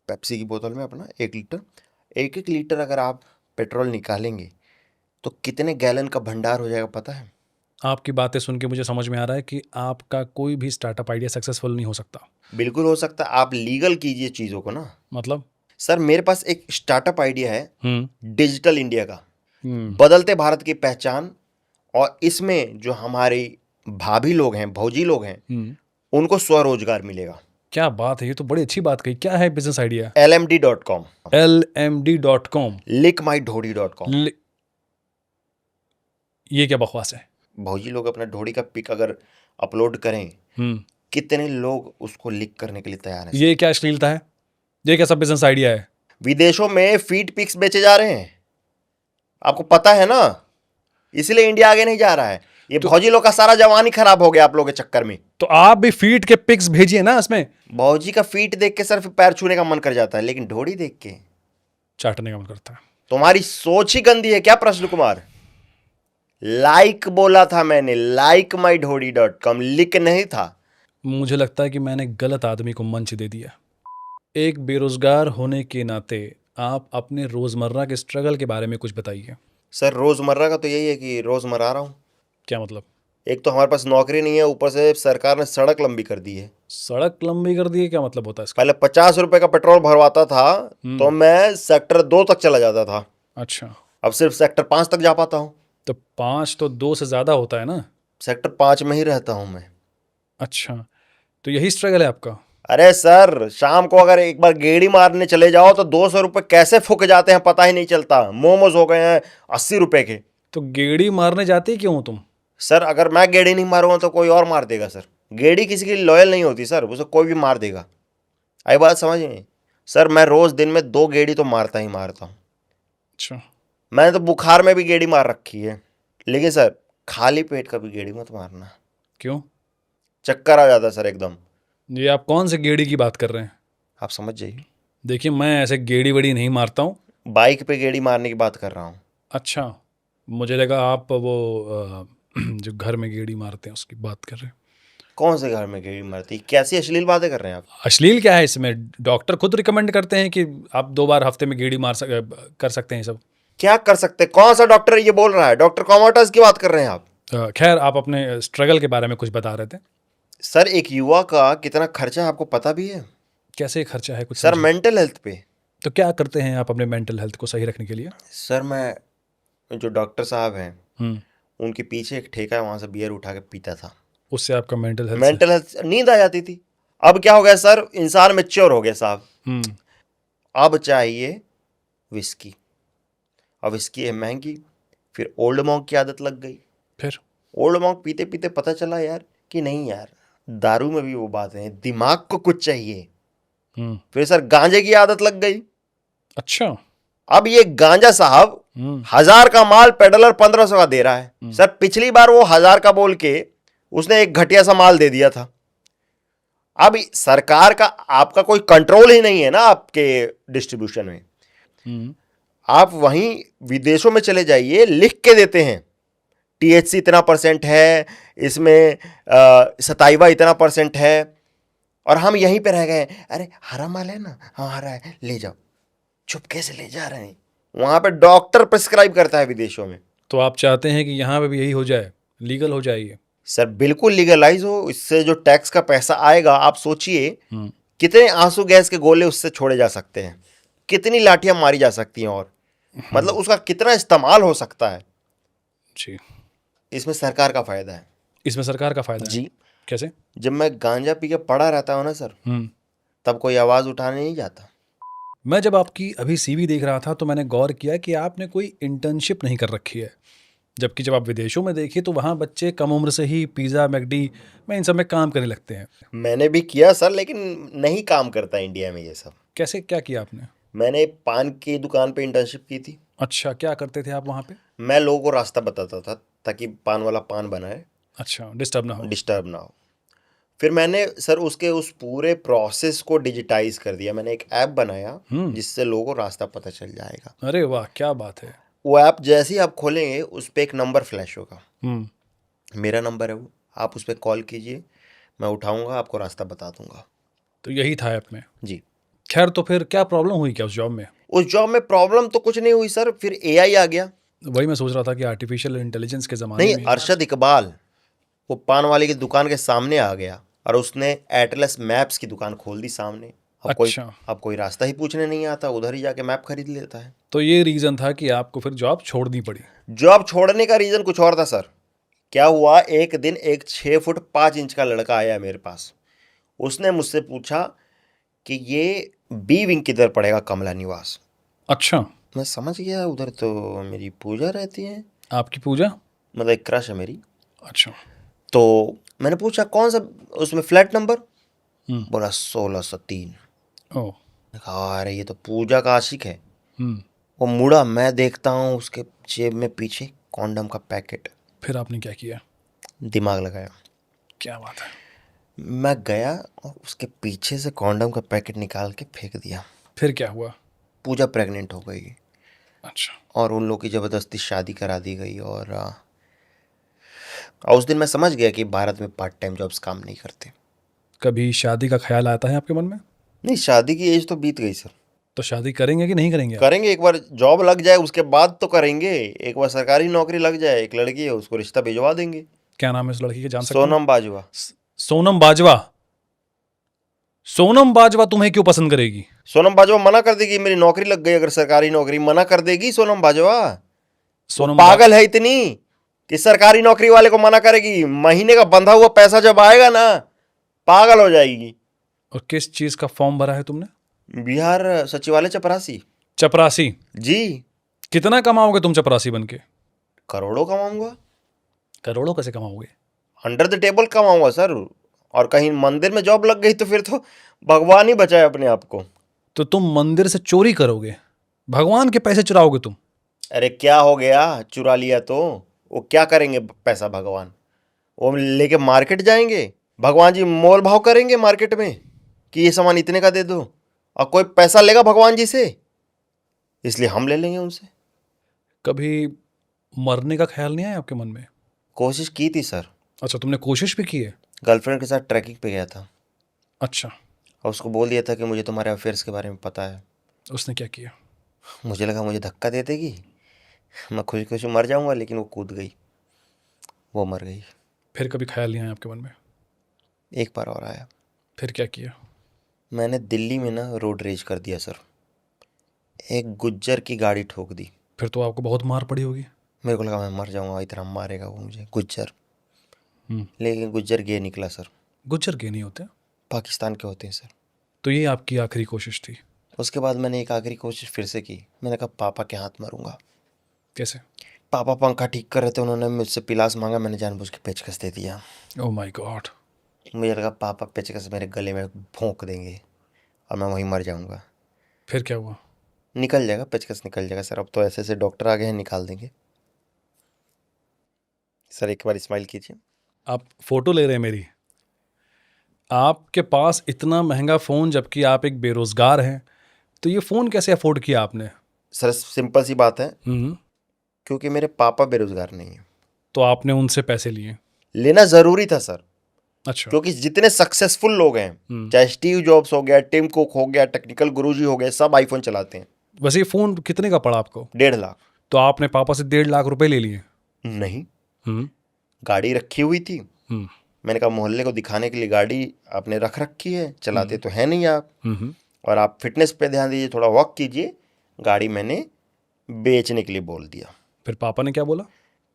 Speaker 2: पेप्सी की बोतल में अपना 1 लीटर, 1 लीटर अगर आप पेट्रोल निकालेंगे तो कितने गैलन का भंडार हो जाएगा पता है?
Speaker 1: आपकी बातें सुन के मुझे समझ में आ रहा है कि आपका कोई भी स्टार्टअप आइडिया सक्सेसफुल नहीं हो सकता।
Speaker 2: बिल्कुल हो सकता है, आप लीगल कीजिए चीज़ों को ना।
Speaker 1: मतलब?
Speaker 2: सर मेरे पास एक स्टार्टअप आइडिया है डिजिटल इंडिया का,
Speaker 1: बदलते
Speaker 2: भारत की पहचान। और इसमें जो हमारी भाभी लोग हैं, भौजी लोग हैं, उनको स्वरोजगार मिलेगा।
Speaker 1: क्या बात है, ये तो बड़ी अच्छी बात कही। क्या है business idea?
Speaker 2: LMD.com,
Speaker 1: LMD.com,
Speaker 2: lickmydhodi.com।
Speaker 1: ये क्या बकवास है?
Speaker 2: भौजी लोग अपना ढोड़ी का पिक अगर अपलोड करें, कितने लोग उसको लिक करने के लिए तैयार हैं।
Speaker 1: ये क्या अश्लीलता है? ये कैसा बिजनेस आइडिया है?
Speaker 2: विदेशों में फीड पिक्स बेचे जा रहे हैं, आपको पता है ना, इसलिए इंडिया आगे नहीं जा रहा है। ये भौजी लोग का सारा जवानी खराब हो गया आप लोगों के चक्कर में।
Speaker 1: तो आप भी फीट के पिक्स भेजिए ना इसमें।
Speaker 2: भौजी का फीट देख के सिर्फ पैर छूने का मन कर जाता है, लेकिन ढोड़ी देख के
Speaker 1: चाटने का मन करता है।
Speaker 2: तुम्हारी सोच ही गंदी है क्या प्रश्न कुमार? लाइक बोला था मैंने, likemydhodi.com, लिक नहीं था।
Speaker 1: मुझे लगता है कि मैंने गलत आदमी को मंच दे दिया। एक बेरोजगार होने के नाते आप अपने रोजमर्रा के स्ट्रगल के बारे में कुछ बताइए।
Speaker 2: सर रोजमर्रा का तो यही है कि रोज मरा रहा हूँ।
Speaker 1: क्या मतलब?
Speaker 2: एक तो हमारे पास नौकरी नहीं है, ऊपर से सरकार ने सड़क लंबी कर दी है।
Speaker 1: सड़क लंबी कर दी है? क्या मतलब होता है इसका?
Speaker 2: पहले 50 रुपए का पेट्रोल भरवाता था तो मैं सेक्टर 2 तक चला जाता था।
Speaker 1: अच्छा।
Speaker 2: अब सिर्फ सेक्टर 5 तक जा पाता हूँ।
Speaker 1: तो 5 तो 2 से ज्यादा होता है ना?
Speaker 2: सेक्टर 5 में ही रहता हूँ मैं।
Speaker 1: अच्छा, तो यही स्ट्रगल है आपका?
Speaker 2: अरे सर शाम को अगर एक बार गेड़ी मारने चले जाओ तो 200 रुपए कैसे फूक जाते हैं पता ही नहीं चलता। मोमोज हो गए हैं 80 रुपए के।
Speaker 1: तो गेड़ी मारने जाते क्यों तुम?
Speaker 2: सर अगर मैं गेड़ी नहीं मारूंगा तो कोई और मार देगा सर। गेड़ी किसी के लिए लॉयल नहीं होती सर, उसे कोई भी मार देगा। आई बात समझ में? सर मैं रोज दिन में 2 गेड़ी तो मारता ही मारता हूँ।
Speaker 1: अच्छा।
Speaker 2: मैंने तो बुखार में भी गेड़ी मार रखी है, लेकिन सर खाली पेट का भी गेड़ी मत मारना।
Speaker 1: क्यों?
Speaker 2: चक्कर आ जाता है सर एकदम।
Speaker 1: ये आप कौन से गेड़ी की बात कर रहे हैं?
Speaker 2: आप समझ जाइए।
Speaker 1: देखिए, मैं ऐसे गेड़ी वेड़ी नहीं मारता हूँ।
Speaker 2: बाइक पे गेड़ी मारने की बात कर रहा हूँ।
Speaker 1: अच्छा, मुझे लगा आप वो जो घर में गेड़ी मारते हैं उसकी बात कर रहे हैं।
Speaker 2: कौन से घर में गेड़ी मारती? कैसी अश्लील बातें कर रहे हैं आप?
Speaker 1: अश्लील क्या है इसमें? डॉक्टर खुद रिकमेंड करते हैं कि आप 2 बार हफ्ते में गेड़ी कर सकते हैं सब।
Speaker 2: क्या कर सकते? कौन सा डॉक्टर ये बोल रहा है? डॉक्टर कॉमोटस की बात कर रहे हैं आप?
Speaker 1: खैर, आप अपने स्ट्रगल के बारे में कुछ बता रहे थे।
Speaker 2: सर एक युवा का कितना खर्चा आपको पता भी है?
Speaker 1: कैसे खर्चा है कुछ
Speaker 2: सर
Speaker 1: समझिए।
Speaker 2: मेंटल हेल्थ पे।
Speaker 1: तो क्या करते हैं आप अपने मेंटल हेल्थ को सही रखने के लिए?
Speaker 2: सर मैं जो डॉक्टर साहब हैं उनके पीछे एक ठेका है, वहां से बियर उठा के पीता था।
Speaker 1: उससे आपका मेंटल
Speaker 2: हेल्थ नींद आ जाती थी। अब क्या हो गया सर, इंसान मैच्योर हो गया साहब। अब चाहिए विस्की। अब विस्की है महंगी। फिर ओल्ड मॉन्क की आदत लग गई।
Speaker 1: फिर
Speaker 2: ओल्ड मॉन्क पीते पीते पता चला यार कि नहीं यार, दारू में भी वो बातें हैं, दिमाग को कुछ चाहिए। फिर सर गांजे की आदत लग गई।
Speaker 1: अच्छा।
Speaker 2: अब ये गांजा साहब 1000 का माल पेडलर 1500 का दे रहा है। सर पिछली बार वो 1000 का बोल के उसने एक घटिया सा माल दे दिया था। अब सरकार का आपका कोई कंट्रोल ही नहीं है ना आपके डिस्ट्रीब्यूशन में। आप वहीं विदेशों में चले जाइए, लिख के देते हैं THC इतना % है, इसमें सताइवा इतना % है। और हम यहीं पे रह गए, अरे हरा माल है ना, हाँ हरा है, ले जाओ। चुपके से ले जा रहे हैं। वहां पे डॉक्टर प्रिस्क्राइब करता है विदेशों में।
Speaker 1: तो आप चाहते हैं कि यहाँ पे भी यही हो जाए, लीगल हो जाए ये?
Speaker 2: सर बिल्कुल लीगलाइज हो, इससे जो टैक्स का पैसा आएगा, आप सोचिए कितने आंसू गैस के गोले उससे छोड़े जा सकते हैं, कितनी लाठियां मारी जा सकती हैं, और मतलब उसका कितना इस्तेमाल हो सकता है।
Speaker 1: जी,
Speaker 2: इसमें सरकार का फायदा है।
Speaker 1: इसमें सरकार का फायदा है?
Speaker 2: जी।
Speaker 1: कैसे?
Speaker 2: जब मैं गांजा पी के पड़ा रहता हूँ ना सर, तब कोई आवाज उठाने नहीं जाता।
Speaker 1: मैं जब आपकी अभी सीवी देख रहा था तो मैंने गौर किया कि आपने कोई इंटर्नशिप नहीं कर रखी है, जबकि जब आप विदेशों में देखिए तो वहाँ बच्चे कम उम्र से ही पिज़्ज़ा, मैकडी में इन सब में काम करने लगते हैं।
Speaker 2: मैंने भी किया सर, लेकिन नहीं काम करता इंडिया में ये सब।
Speaker 1: कैसे, क्या किया आपने?
Speaker 2: मैंने पान की दुकान पे इंटर्नशिप की थी।
Speaker 1: अच्छा, क्या करते थे आप वहाँ पे?
Speaker 2: मैं लोगों को रास्ता बताता था ताकि पान वाला पान बनाए,
Speaker 1: अच्छा, डिस्टर्ब ना हो।
Speaker 2: डिस्टर्ब ना हो। फिर मैंने सर उसके उस पूरे प्रोसेस को डिजिटाइज कर दिया। मैंने एक ऐप बनाया जिससे लोगों को रास्ता पता चल जाएगा।
Speaker 1: अरे वाह, क्या बात है।
Speaker 2: वो ऐप जैसे ही आप खोलेंगे उस पर एक नंबर फ्लैश होगा, मेरा नंबर है वो, आप उस पर कॉल कीजिए, मैं उठाऊंगा, आपको रास्ता बता दूंगा।
Speaker 1: तो यही था ऐप में?
Speaker 2: जी।
Speaker 1: खैर, तो फिर क्या प्रॉब्लम हुई क्या उस जॉब में?
Speaker 2: उस जॉब में प्रॉब्लम तो कुछ नहीं हुई सर, फिर एआई आ गया।
Speaker 1: वही मैं सोच रहा था कि आर्टिफिशियल इंटेलिजेंस के ज़माने
Speaker 2: नहीं,
Speaker 1: में।
Speaker 2: अरशद इकबाल वो पान वाले की दुकान के सामने आ गया और उसने एटलस मैप्स की दुकान खोल दी सामने।
Speaker 1: अच्छा।
Speaker 2: अब कोई रास्ता ही पूछने नहीं आता, उधर ही जाके मैप खरीद लेता है।
Speaker 1: तो ये रीज़न था कि आपको फिर जॉब छोड़नी पड़ी?
Speaker 2: जॉब छोड़ने का रीजन कुछ और था सर। क्या हुआ, एक दिन एक 6 फुट 5 इंच का लड़का आया मेरे पास। उसने मुझसे पूछा कि ये बी विंग किधर पड़ेगा, कमला निवास।
Speaker 1: अच्छा।
Speaker 2: मैं समझ गया, उधर तो मेरी पूजा रहती है,
Speaker 1: आपकी पूजा?
Speaker 2: मतलब एक क्रश है मेरी।
Speaker 1: अच्छा।
Speaker 2: तो मैंने पूछा कौन सा, उसमें फ्लैट नंबर, बोला 1603।
Speaker 1: ओह।
Speaker 2: कहा अरे ये तो पूजा का आशिक है। वो मुड़ा, मैं देखता हूँ उसके जेब में पीछे कॉन्डम का पैकेट।
Speaker 1: फिर आपने क्या किया?
Speaker 2: दिमाग लगाया।
Speaker 1: क्या बात है।
Speaker 2: मैं गया और उसके पीछे से कॉन्डम का पैकेट निकाल के फेंक दिया।
Speaker 1: फिर क्या हुआ?
Speaker 2: पूजा प्रेग्नेंट हो गई।
Speaker 1: अच्छा।
Speaker 2: और उन लोगों की ज़बरदस्ती शादी करा दी गई। और उस दिन मैं समझ गया कि भारत में पार्ट टाइम जॉब्स काम नहीं करते।
Speaker 1: कभी शादी का ख्याल आता है आपके मन में?
Speaker 2: नहीं, शादी की एज तो बीत गई सर।
Speaker 1: तो शादी करेंगे कि नहीं करेंगे आप?
Speaker 2: करेंगे, एक बार जॉब लग जाए उसके बाद तो करेंगे। एक बार सरकारी नौकरी लग जाए, एक लड़की है उसको रिश्ता भिजवा देंगे।
Speaker 1: क्या नाम है उस लड़की के, जान सकते हैं?
Speaker 2: सोनम बाजवा।
Speaker 1: सोनम बाजवा? सोनम बाजवा तुम्हें क्यों पसंद करेगी?
Speaker 2: सोनम बाजवा मना कर देगी, मेरी नौकरी लग गई अगर सरकारी नौकरी, मना कर देगी सोनम बाजवा। वो पागल है इतनी कि सरकारी नौकरी वाले को मना करेगी। महीने का बंधा हुआ पैसा जब आएगा ना, पागल हो जाएगी।
Speaker 1: और किस चीज का फॉर्म भरा है तुमने?
Speaker 2: बिहार सचिवालय चपरासी।
Speaker 1: चपरासी?
Speaker 2: जी।
Speaker 1: कितना कमाओगे तुम चपरासी बनके?
Speaker 2: करोड़ों कमाऊंगा।
Speaker 1: करोड़ों कैसे कमाओगे?
Speaker 2: अंडर द टेबल कमाऊंगा सर। और कहीं मंदिर में जॉब लग गई तो फिर तो भगवान ही बचाए अपने आप को।
Speaker 1: तो तुम मंदिर से चोरी करोगे, भगवान के पैसे चुराओगे तुम?
Speaker 2: अरे क्या हो गया, चुरा लिया तो वो क्या करेंगे पैसा भगवान? वो लेके मार्केट जाएंगे, भगवान जी मोल भाव करेंगे मार्केट में कि ये सामान इतने का दे दो, और कोई पैसा लेगा भगवान जी से? इसलिए हम ले लेंगे उनसे।
Speaker 1: कभी मरने का ख्याल नहीं आया आपके मन में?
Speaker 2: कोशिश की थी सर।
Speaker 1: अच्छा, तुमने कोशिश भी की है?
Speaker 2: गर्लफ्रेंड के साथ ट्रैकिंग पे गया था।
Speaker 1: अच्छा।
Speaker 2: और उसको बोल दिया था कि मुझे तुम्हारे अफेयर्स के बारे में पता है।
Speaker 1: उसने क्या किया?
Speaker 2: मुझे लगा मुझे धक्का दे देगी, मैं खुशी खुशी मर जाऊंगा, लेकिन वो कूद गई, वो मर गई।
Speaker 1: फिर कभी ख्याल नहीं आया आपके मन में?
Speaker 2: एक बार और आया।
Speaker 1: फिर क्या किया?
Speaker 2: मैंने दिल्ली में ना रोड रेज कर दिया सर। एक गुज्जर की गाड़ी ठोक दी।
Speaker 1: फिर तो आपको बहुत मार पड़ी होगी।
Speaker 2: मेरे को लगा मैं मर जाऊंगा, इतना मारेगा वो मुझे, गुज्जर। लेकिन गुज्जर गे निकला सर।
Speaker 1: गुज्जर गे नहीं होते?
Speaker 2: पाकिस्तान के होते हैं सर।
Speaker 1: तो ये आपकी आखिरी कोशिश थी?
Speaker 2: उसके बाद मैंने एक आखिरी कोशिश फिर से की। मैंने कहा पापा के हाथ मारूंगा।
Speaker 1: कैसे?
Speaker 2: पापा पंखा ठीक कर रहे थे, उन्होंने मुझसे पिलास मांगा, मैंने जानबूझ के पेचकस दे दिया।
Speaker 1: Oh my God.
Speaker 2: मुझे लगा पापा पेचकस मेरे गले में भोंक देंगे और मैं वहीं मर जाऊंगा।
Speaker 1: फिर क्या हुआ?
Speaker 2: निकल जाएगा, पेचकस निकल जाएगा सर। अब तो ऐसे ऐसे डॉक्टर आ गए हैं, निकाल देंगे। सर एक बार स्माइल कीजिए।
Speaker 1: आप फोटो ले रहे हैं मेरी? आपके पास इतना महंगा फ़ोन जबकि आप एक बेरोज़गार हैं, तो ये फ़ोन कैसे अफोर्ड किया आपने?
Speaker 2: सर सिंपल सी बात है, क्योंकि मेरे पापा बेरोजगार नहीं है।
Speaker 1: तो आपने उनसे पैसे लिए?
Speaker 2: लेना ज़रूरी था सर।
Speaker 1: अच्छा।
Speaker 2: क्योंकि जितने सक्सेसफुल लोग हैं, चाहे स्टीव जॉब्स हो गया, टिम कुक हो गया, टेक्निकल गुरुजी हो गए, सब आईफोन चलाते हैं।
Speaker 1: वैसे ये फोन कितने का पड़ा आपको?
Speaker 2: 1.5 लाख।
Speaker 1: तो आपने पापा से 1.5 लाख रुपए ले लिए?
Speaker 2: नहीं,
Speaker 1: हम्म
Speaker 2: गाड़ी रखी हुई थी।
Speaker 1: हम्म
Speaker 2: मैंने कहा मोहल्ले को दिखाने के लिए गाड़ी आपने रख रखी है, चलाते तो है नहीं आप,
Speaker 1: हम्म
Speaker 2: और आप फिटनेस पे ध्यान दीजिए, थोड़ा वॉक कीजिए। गाड़ी मैंने बेचने के लिए बोल दिया।
Speaker 1: फिर पापा ने क्या बोला?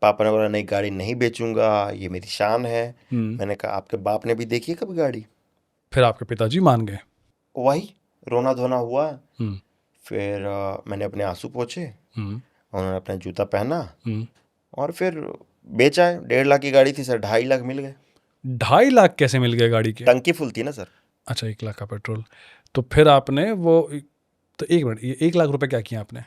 Speaker 2: पापा ने बोला नहीं, गाड़ी नहीं बेचूंगा, ये मेरी शान है। मैंने कहा आपके बाप ने भी देखी है कभी गाड़ी?
Speaker 1: फिर आपके पिताजी मान गए?
Speaker 2: वही रोना धोना हुआ।
Speaker 1: हम्म
Speaker 2: फिर मैंने अपने आंसू पोंछे,
Speaker 1: हम्म
Speaker 2: उन्होंने अपना जूता पहना,
Speaker 1: हम्म
Speaker 2: और फिर बेचा। 1.5 लाख की गाड़ी थी सर, 2.5 लाख मिल गए।
Speaker 1: 2.5 लाख कैसे मिल गए गाड़ी के?
Speaker 2: टंकी फुल थी ना सर।
Speaker 1: अच्छा, 1 लाख का पेट्रोल। तो फिर आपने वो, तो एक मिनट, ये 1 लाख रुपए क्या किया आपने?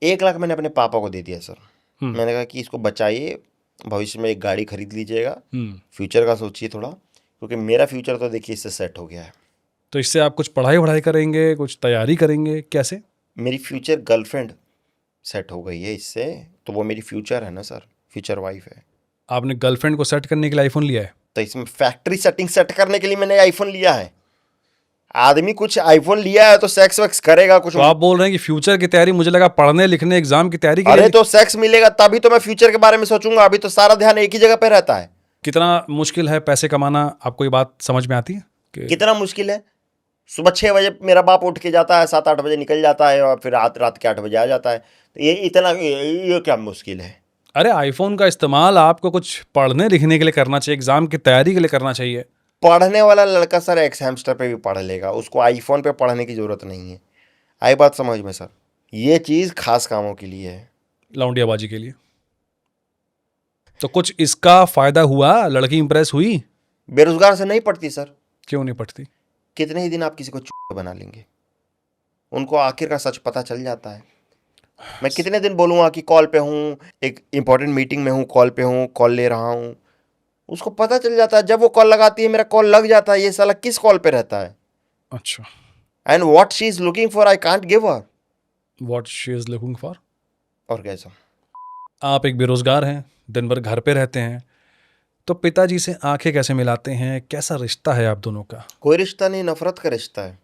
Speaker 2: 1 लाख मैंने अपने पापा को दे दिया सर।
Speaker 1: हम्म
Speaker 2: मैंने कहा कि इसको बचाइए, भविष्य में एक गाड़ी खरीद लीजिएगा,
Speaker 1: हम्म
Speaker 2: फ्यूचर का सोचिए थोड़ा, क्योंकि मेरा फ्यूचर तो देखिए इससे सेट हो गया है।
Speaker 1: तो इससे आप कुछ पढ़ाई करेंगे, कुछ तैयारी करेंगे, कैसे?
Speaker 2: मेरी फ्यूचर गर्लफ्रेंड सेट हो गई है इससे, तो वो मेरी फ्यूचर है ना सर, फ्यूचर वाइफ है।
Speaker 1: आपने गर्लफ्रेंड को सेट करने के लिए आईफोन लिया है?
Speaker 2: तो इसमें फैक्ट्री सेटिंग सेट करने के लिए मैंने आईफोन लिया है। आदमी कुछ आईफोन लिया है तो सेक्स वैक्स करेगा कुछ।
Speaker 1: तो आप बोल रहे हैं कि फ्यूचर की तैयारी, मुझे लगा पढ़ने लिखने एग्जाम की तैयारी के
Speaker 2: अरे
Speaker 1: लिए।
Speaker 2: तो सेक्स मिलेगा तभी तो मैं फ्यूचर के बारे में सोचूंगा, अभी तो सारा ध्यान एक ही जगह पे रहता है।
Speaker 1: कितना मुश्किल है पैसे कमाना, आपको ये बात समझ में आती है कि
Speaker 2: कितना मुश्किल है? सुबह 6 बजे मेरा बाप उठ के जाता है, 7-8 बजे निकल जाता है, और फिर रात के 8 बजे आ जाता है। तो ये इतना, ये क्या मुश्किल है?
Speaker 1: अरे आईफोन का इस्तेमाल आपको कुछ पढ़ने लिखने के लिए करना चाहिए, एग्जाम की तैयारी के लिए करना चाहिए।
Speaker 2: पढ़ने वाला लड़का सर एक्स हैमस्टर पे भी पढ़ लेगा, उसको आईफोन पे पढ़ने की जरूरत नहीं है। आई बात समझ में सर? ये चीज़ खास कामों के लिए है,
Speaker 1: लौंडियाबाजी के लिए। तो कुछ इसका फायदा हुआ? लड़की इंप्रेस हुई?
Speaker 2: बेरोजगार से नहीं पढ़ती सर।
Speaker 1: क्यों नहीं पढ़ती?
Speaker 2: कितने ही दिन आप किसी को चूतिया बना लेंगे, उनको आखिर का सच पता चल जाता है। मैं कितने दिन बोलूँगा कि कॉल पे हूँ, एक इंपॉर्टेंट मीटिंग में हूँ, कॉल पे हूँ, कॉल ले रहा हूँ, उसको पता चल जाता है। जब वो कॉल लगाती है मेरा कॉल लग जाता है, ये साला किस कॉल पे रहता है।
Speaker 1: अच्छा।
Speaker 2: And what she is looking for I can't give her.
Speaker 1: What she is looking for.
Speaker 2: और कैसा?
Speaker 1: आप एक बेरोजगार हैं, दिन भर घर पे रहते हैं, तो पिताजी से आंखें कैसे मिलाते हैं? कैसा रिश्ता है आप दोनों का?
Speaker 2: कोई रिश्ता नहीं, नफरत का रिश्ता है।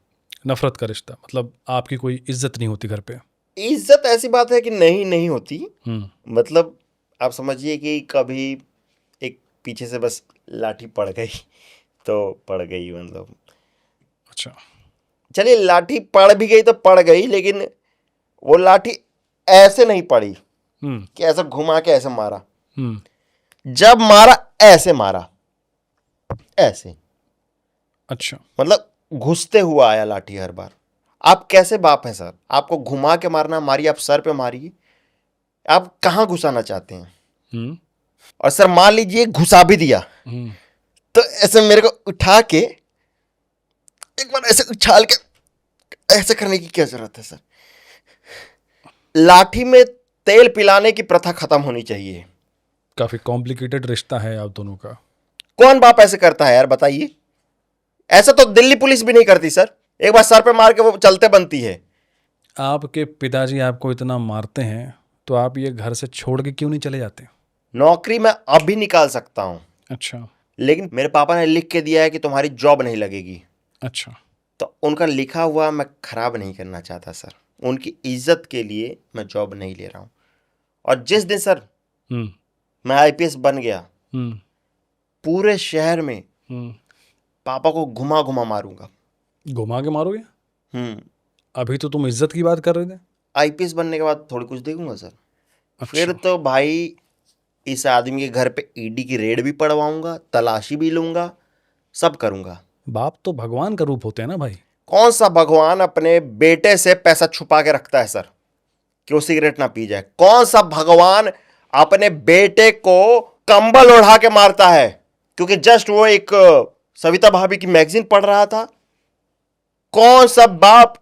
Speaker 1: नफरत का रिश्ता मतलब आपकी कोई इज्जत नहीं होती घर पे?
Speaker 2: इज्जत ऐसी बात है कि नहीं होती।
Speaker 1: मतलब
Speaker 2: आप समझिए कि कभी एक पीछे से बस लाठी पड़ गई तो पड़ गई, मतलब।
Speaker 1: अच्छा।
Speaker 2: चलिए लाठी पड़ भी गई तो पड़ गई, लेकिन वो लाठी ऐसे नहीं पड़ी कि ऐसा घुमा के ऐसे मारा। जब मारा ऐसे मारा, ऐसे।
Speaker 1: अच्छा।
Speaker 2: मतलब घुसते हुआ आया लाठी हर बार। आप कैसे बाप हैं सर? आपको घुमा के मारना, मारिए, आप सर पे मारिए। आप कहाँ घुसाना चाहते हैं? और सर मान लीजिए घुसा भी दिया, तो ऐसे मेरे को उठा के एक बार ऐसे उछाल के ऐसे करने की क्या जरूरत है सर? लाठी में तेल पिलाने की प्रथा खत्म होनी चाहिए।
Speaker 1: काफी कॉम्प्लिकेटेड रिश्ता है आप दोनों का।
Speaker 2: कौन बाप ऐसे करता है यार, बताइए? ऐसा तो दिल्ली पुलिस भी नहीं करती सर, एक बार सर पे मार के वो चलते बनती है।
Speaker 1: आपके पिताजी आपको इतना मारते हैं तो आप ये घर से छोड़ के क्यों नहीं चले जाते?
Speaker 2: नौकरी मैं अभी निकाल सकता हूं।
Speaker 1: अच्छा।
Speaker 2: लेकिन मेरे पापा ने लिख के दिया है कि तुम्हारी जॉब नहीं लगेगी।
Speaker 1: अच्छा।
Speaker 2: तो उनका लिखा हुआ मैं खराब नहीं करना चाहता सर। उनकी इज्जत के लिए मैं जॉब नहीं ले रहा हूं। और जिस दिन सर मैं आईपीएस बन गया, पूरे शहर में पापा को घुमा घुमा मारूंगा।
Speaker 1: घुमा के मारोगे? अभी तो तुम इज्जत की बात कर रहे थे।
Speaker 2: आईपीएस बनने के बाद थोड़ी कुछ देखूंगा सर।
Speaker 1: अच्छा।
Speaker 2: फिर तो भाई इस आदमी के घर पे ईडी की रेड भी पड़वाऊंगा, तलाशी भी लूंगा, सब करूंगा।
Speaker 1: बाप तो भगवान का रूप होते हैं ना भाई।
Speaker 2: कौन सा भगवान अपने बेटे से पैसा छुपा के रखता है सर कि वो सिगरेट ना पी जाए? कौन सा भगवान अपने बेटे को कंबल ओढ़ा के मारता है क्योंकि जस्ट वो एक सविता भाभी की मैगजीन पढ़ रहा था? कौन सा बाप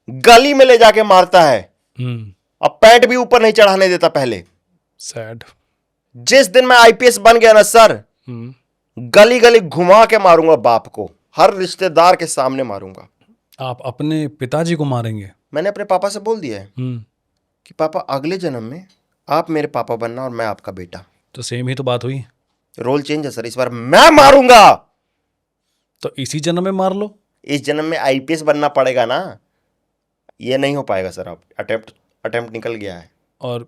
Speaker 2: गली में ले जाके मारता है और पैंट भी ऊपर नहीं चढ़ाने देता पहले?
Speaker 1: सैड।
Speaker 2: जिस दिन मैं आईपीएस बन गया ना सर, गली गली घुमा के मारूंगा बाप को, हर रिश्तेदार के सामने मारूंगा।
Speaker 1: आप अपने पिताजी को मारेंगे?
Speaker 2: मैंने अपने पापा से बोल दिया है कि पापा अगले जन्म में आप मेरे पापा बनना और मैं आपका बेटा।
Speaker 1: तो सेम ही तो बात हुई।
Speaker 2: रोल चेंज है सर, इस बार मैं मारूंगा।
Speaker 1: तो इसी जन्म में मार लो।
Speaker 2: इस जन्म में आईपीएस बनना पड़ेगा ना, ये नहीं हो पाएगा सर। अब अटेम्प्ट निकल गया है।
Speaker 1: और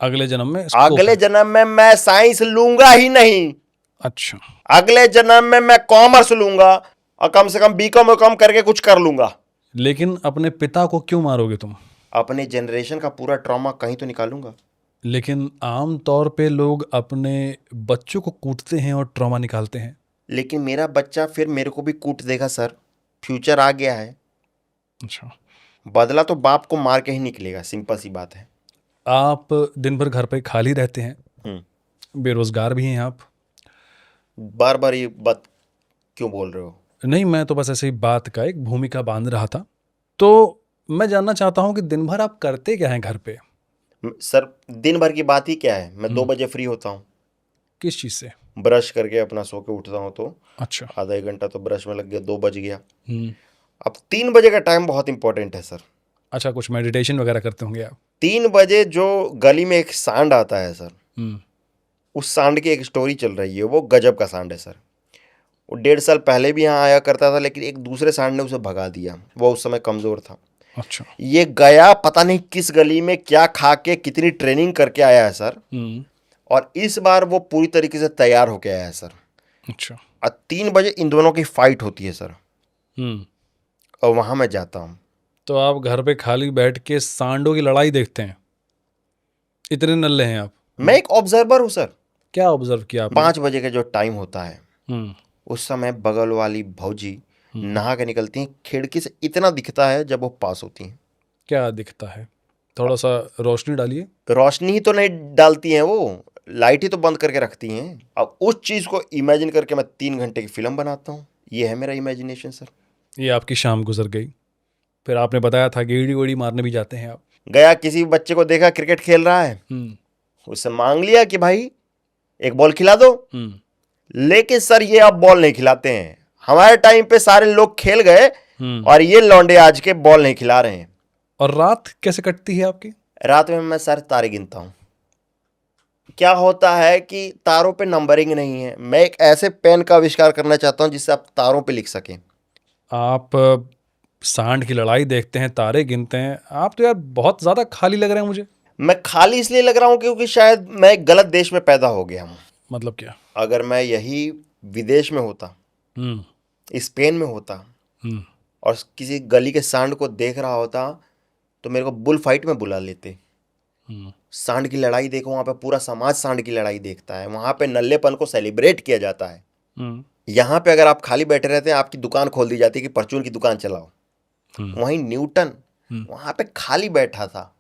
Speaker 1: अगले जन्म में scope
Speaker 2: अगले
Speaker 1: है।
Speaker 2: जन्म में मैं साइंस लूंगा ही नहीं।
Speaker 1: अच्छा,
Speaker 2: अगले जन्म में मैं कॉमर्स लूंगा और कम से कम बीकॉम करके कुछ कर लूंगा।
Speaker 1: लेकिन अपने पिता को क्यों मारोगे तुम?
Speaker 2: अपने जनरेशन का पूरा ट्रॉमा कहीं तो निकालूंगा।
Speaker 1: लेकिन आम तौर पे लोग अपने बच्चों को कूटते हैं और ट्रॉमा निकालते हैं।
Speaker 2: लेकिन मेरा बच्चा फिर मेरे को भी कूट देगा सर, फ्यूचर आ गया है।
Speaker 1: अच्छा,
Speaker 2: बदला तो बाप को मार के ही निकलेगा, सिंपल सी बात है।
Speaker 1: आप दिन भर घर पे खाली रहते हैं, बेरोजगार भी हैं आप।
Speaker 2: बार बार ये बात क्यों बोल रहे हो?
Speaker 1: नहीं, मैं तो बस ऐसे ही बात का एक भूमिका बांध रहा था। तो मैं जानना चाहता हूँ कि दिन भर आप करते क्या हैं घर पे?
Speaker 2: सर दिन भर की बात ही क्या है, मैं 2 बजे फ्री होता हूँ।
Speaker 1: किस चीज़ से?
Speaker 2: ब्रश करके अपना सो के उठता हूँ तो
Speaker 1: अच्छा।
Speaker 2: आधा 1 घंटा तो ब्रश में लग गया, 2 बज गया।
Speaker 1: हम्म।
Speaker 2: अब 3 बजे का टाइम बहुत इंपॉर्टेंट है सर।
Speaker 1: अच्छा, कुछ मेडिटेशन वगैरह करते होंगे आप?
Speaker 2: 3 बजे जो गली में एक सांड आता है सर,
Speaker 1: हम्म।
Speaker 2: उस सांड की एक स्टोरी चल रही है। वो गजब का सांड है सर। वो 1.5 साल पहले भी यहाँ आया करता था, लेकिन एक दूसरे सांड ने उसे भगा दिया। वो उस समय कमज़ोर था।
Speaker 1: अच्छा।
Speaker 2: ये गया पता नहीं किस गली में क्या खा के कितनी ट्रेनिंग करके आया है सर, और इस बार वो पूरी तरीके से तैयार होके आया है सर।
Speaker 1: अच्छा।
Speaker 2: और 3 बजे इन दोनों की फाइट होती है सर,
Speaker 1: हम्म।
Speaker 2: और वहाँ मैं जाता हूँ।
Speaker 1: तो आप घर पे खाली बैठ के सांडों की लड़ाई देखते हैं? इतने नल्ले हैं आप?
Speaker 2: मैं एक ऑब्जर्वर हूँ सर।
Speaker 1: क्या ऑब्जर्व किया आपने?
Speaker 2: 5 बजे का जो टाइम होता है,
Speaker 1: हम्म।
Speaker 2: उस समय बगल वाली भौजी नहा के निकलती हैं। खिड़की से इतना दिखता है जब वो पास होती हैं।
Speaker 1: क्या दिखता है? थोड़ा सा रोशनी डालिए।
Speaker 2: रोशनी ही तो नहीं डालती हैं वो, लाइट ही तो बंद करके रखती हैं। अब उस चीज़ को इमेजिन करके मैं 3 घंटे की फिल्म बनाता हूँ। ये है मेरा इमेजिनेशन सर।
Speaker 1: ये आपकी शाम गुजर गई। फिर आपने बताया था गेड़ी वेड़ी मारने भी जाते हैं आप।
Speaker 2: गया, किसी बच्चे को देखा क्रिकेट खेल रहा है, उससे मांग लिया कि भाई एक बॉल खिला दो। लेकिन सर ये अब बॉल नहीं खिलाते हैं। हमारे टाइम पे सारे लोग खेल गए और ये लौंडे आज के बॉल नहीं खिला रहे हैं।
Speaker 1: और रात कैसे कटती है आपकी?
Speaker 2: रात में मैं सर तारे गिनता हूँ। क्या होता है कि तारों पे नंबरिंग नहीं है। मैं एक ऐसे पेन का आविष्कार करना चाहता हूँ जिससे आप तारों पे लिख सकें।
Speaker 1: आप सांड की लड़ाई देखते हैं, तारे गिनते हैं। आप तो यार बहुत ज़्यादा खाली लग रहे हैं मुझे।
Speaker 2: मैं खाली इसलिए लग रहा हूँ क्योंकि शायद मैं एक गलत देश में पैदा हो गया हूँ।
Speaker 1: मतलब क्या?
Speaker 2: अगर मैं यही विदेश में होता, स्पेन में होता, और किसी गली के सांड को देख रहा होता, तो मेरे को बुल फाइट में बुला लेते। सांड की लड़ाई देखो, वहाँ पे पूरा समाज सांड की लड़ाई देखता है। वहाँ पे नल्लेपन को सेलिब्रेट किया जाता है। यहाँ पे अगर आप खाली बैठे रहते हैं, आपकी दुकान खोल दी जाती है कि परचून की दुकान चलाओ। वहीं न्यूटन वहाँ पे खाली बैठा था,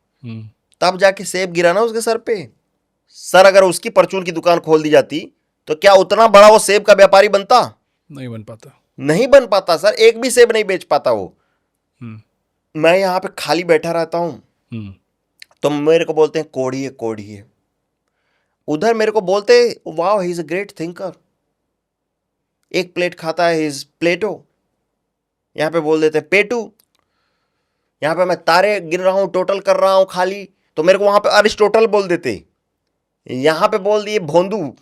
Speaker 2: तब जाके सेब गिरा ना उसके सर पे। सर अगर उसकी परचून की दुकान खोल दी जाती तो क्या उतना बड़ा वो सेब का व्यापारी बनता?
Speaker 1: नहीं बन पाता।
Speaker 2: नहीं बन पाता सर, एक भी सेब नहीं बेच पाता वो। मैं यहाँ पे खाली बैठा रहता हूँ तो मेरे को बोलते हैं कोढ़ी है, कोढ़ी है। उधर मेरे को बोलते वाह he is a great thinker. एक प्लेट खाता है, ही इज प्लेटो। यहाँ पे बोल देते पेटू। यहाँ पे मैं तारे गिन रहा हूँ, टोटल कर रहा हूँ खाली, तो मेरे को वहां पे अरिस्टोटल बोल देते। यहाँ पे बोल दिए भोंदू।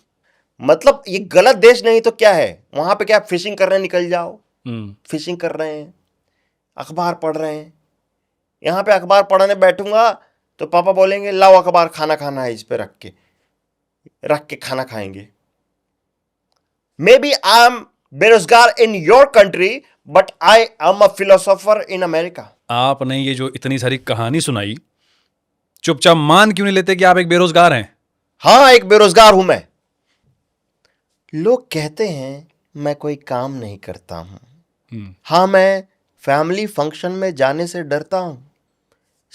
Speaker 2: मतलब ये गलत देश नहीं तो क्या है? वहां पे क्या फिशिंग करने निकल जाओ, फिशिंग कर रहे हैं, अखबार पढ़ रहे हैं। यहाँ पे अखबार पढ़ने बैठूंगा तो पापा बोलेंगे लाओ अखबार, खाना खाना है, इस पे रख के खाना खाएंगे। मे बी आई एम बेरोजगार in your country, but I am a philosopher in America.
Speaker 1: आपने ये जो इतनी सारी कहानी सुनाई, चुपचाप मान क्यों नहीं लेते कि आप एक बेरोजगार हैं?
Speaker 2: हाँ, एक बेरोजगार हूं मैं। लोग कहते हैं मैं कोई काम नहीं करता हूं। हाँ, मैं फैमिली फंक्शन में जाने से डरता हूं।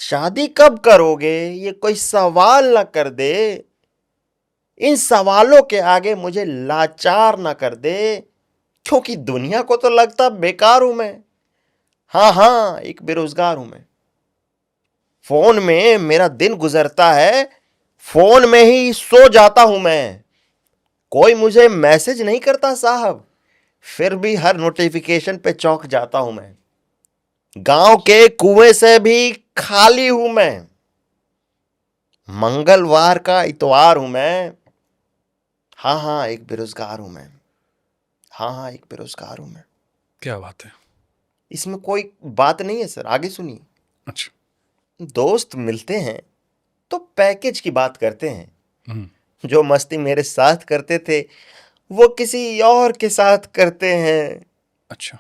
Speaker 2: शादी कब करोगे ये कोई सवाल ना कर दे। इन सवालों के आगे मुझे लाचार ना कर दे, क्योंकि दुनिया को तो लगता बेकार हूं मैं। हाँ, एक बेरोजगार हूं मैं। फोन में मेरा दिन गुजरता है, फोन में ही सो जाता हूं मैं। कोई मुझे मैसेज नहीं करता साहब, फिर भी हर नोटिफिकेशन पे चौंक जाता हूं मैं। गांव के कुएं से भी खाली हूं मैं। मंगलवार का इतवार हूं मैं। हाँ, एक बेरोजगार हूं मैं। हाँ, एक बेरोजगार हूं मैं।
Speaker 1: क्या बात है।
Speaker 2: इसमें कोई बात नहीं है सर, आगे सुनिए।
Speaker 1: अच्छा।
Speaker 2: दोस्त मिलते हैं तो पैकेज की बात करते हैं।
Speaker 1: हम्म।
Speaker 2: जो मस्ती मेरे साथ करते थे वो किसी और के साथ करते हैं।
Speaker 1: अच्छा।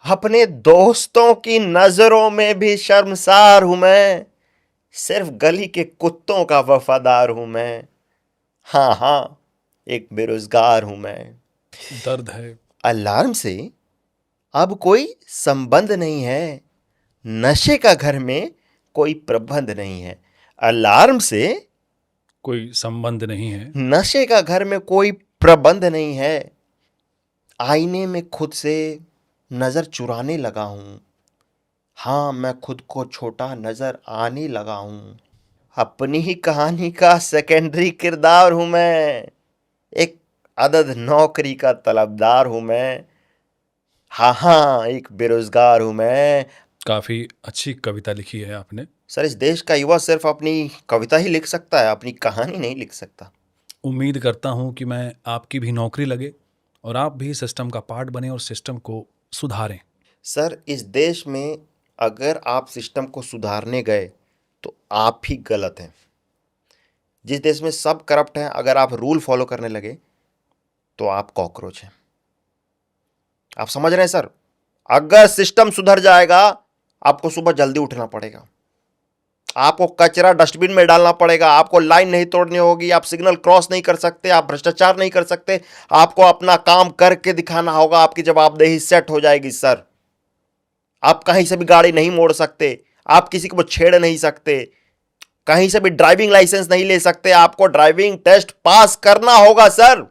Speaker 2: अपने दोस्तों की नजरों में भी शर्मसार हूं मैं, सिर्फ गली के कुत्तों का वफादार हूं मैं। हाँ हाँ, एक बेरोजगार हूं मैं।
Speaker 1: दर्द है।
Speaker 2: अलार्म से अब कोई संबंध नहीं है, नशे का घर में कोई प्रबंध नहीं है। अलार्म से
Speaker 1: कोई संबंध नहीं है।
Speaker 2: नशे का घर में कोई प्रबंध नहीं है। आईने में खुद से नजर चुराने लगा हूं। हाँ, मैं खुद को छोटा नजर आने लगा हूं। अपनी ही कहानी का सेकेंडरी किरदार हूं मैं, एक अदद नौकरी का तलबदार हूं मैं। हाँ हाँ, एक बेरोजगार हूं मैं।
Speaker 1: काफी अच्छी कविता लिखी है आपने।
Speaker 2: सर, इस देश का युवा सिर्फ अपनी कविता ही लिख सकता है, अपनी कहानी नहीं लिख सकता।
Speaker 1: उम्मीद करता हूं कि मैं आपकी भी नौकरी लगे और आप भी सिस्टम का पार्ट बने और सिस्टम को सुधारें।
Speaker 2: सर, इस देश में अगर आप सिस्टम को सुधारने गए तो आप ही गलत हैं। जिस देश में सब करप्ट हैं, अगर आप रूल फॉलो करने लगे तो आप कॉकरोच हैं। आप समझ रहे हैं सर? अगर सिस्टम सुधर जाएगा, आपको सुबह जल्दी उठना पड़ेगा, आपको कचरा डस्टबिन में डालना पड़ेगा, आपको लाइन नहीं तोड़नी होगी, आप सिग्नल क्रॉस नहीं कर सकते, आप भ्रष्टाचार नहीं कर सकते, आपको अपना काम करके दिखाना होगा। आपकी जवाबदेही सेट हो जाएगी सर। आप कहीं से भी गाड़ी नहीं मोड़ सकते, आप किसी को छेड़ नहीं सकते, कहीं से भी ड्राइविंग लाइसेंस नहीं ले सकते। आपको ड्राइविंग टेस्ट पास करना होगा सर।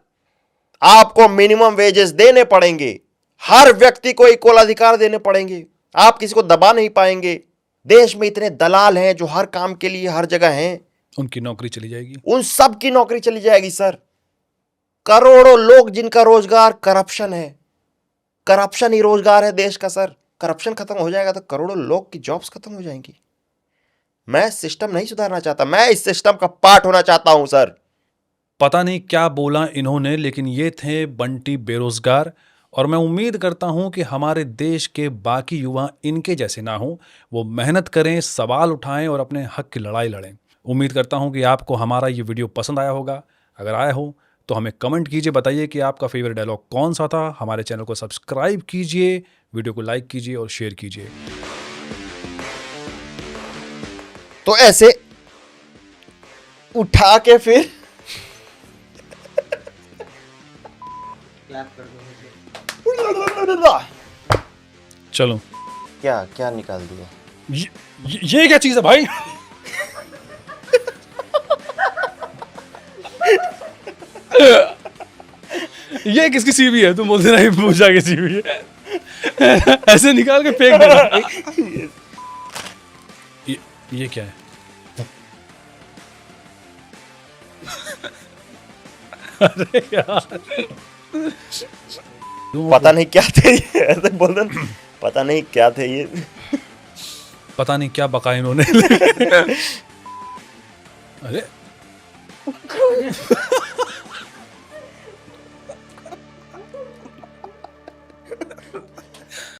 Speaker 2: आपको मिनिमम वेजेस देने पड़ेंगे, हर व्यक्ति को इक्वल अधिकार देने पड़ेंगे। आप किसी को दबा नहीं पाएंगे। देश में इतने दलाल हैं जो हर काम के लिए हर जगह हैं,
Speaker 1: उनकी नौकरी चली जाएगी।
Speaker 2: उन सब की नौकरी चली जाएगी सर। करोड़ों लोग जिनका रोजगार करप्शन है, करप्शन ही रोजगार है देश का सर। करप्शन खत्म हो जाएगा तो करोड़ों लोग की जॉब्स खत्म हो जाएंगी। मैं सिस्टम नहीं सुधारना चाहता, मैं इस सिस्टम का पार्ट होना चाहता हूं सर।
Speaker 1: पता नहीं क्या बोला इन्होंने, लेकिन ये थे बंटी बेरोजगार। और मैं उम्मीद करता हूं कि हमारे देश के बाकी युवा इनके जैसे ना हों, वो मेहनत करें, सवाल उठाएं और अपने हक की लड़ाई लड़ें। उम्मीद करता हूं कि आपको हमारा ये वीडियो पसंद आया होगा। अगर आया हो तो हमें कमेंट कीजिए, बताइए कि आपका फेवरेट डायलॉग कौन सा था। हमारे चैनल को सब्सक्राइब कीजिए, वीडियो को लाइक कीजिए और शेयर कीजिए।
Speaker 2: तो ऐसे उठा के फिर
Speaker 1: चलो,
Speaker 2: क्या क्या निकाल दिया?
Speaker 1: ये क्या चीज है भाई? ये किसकी सीवी है? तुम बोलते नहीं पूछा की सीवी है। ऐसे निकाल के फेंक देना। ये क्या है? अरे यार,
Speaker 2: पता नहीं क्या थे ये, ऐसे बोल देना, पता नहीं क्या थे ये।
Speaker 1: पता नहीं क्या बका इन्होंने। अरे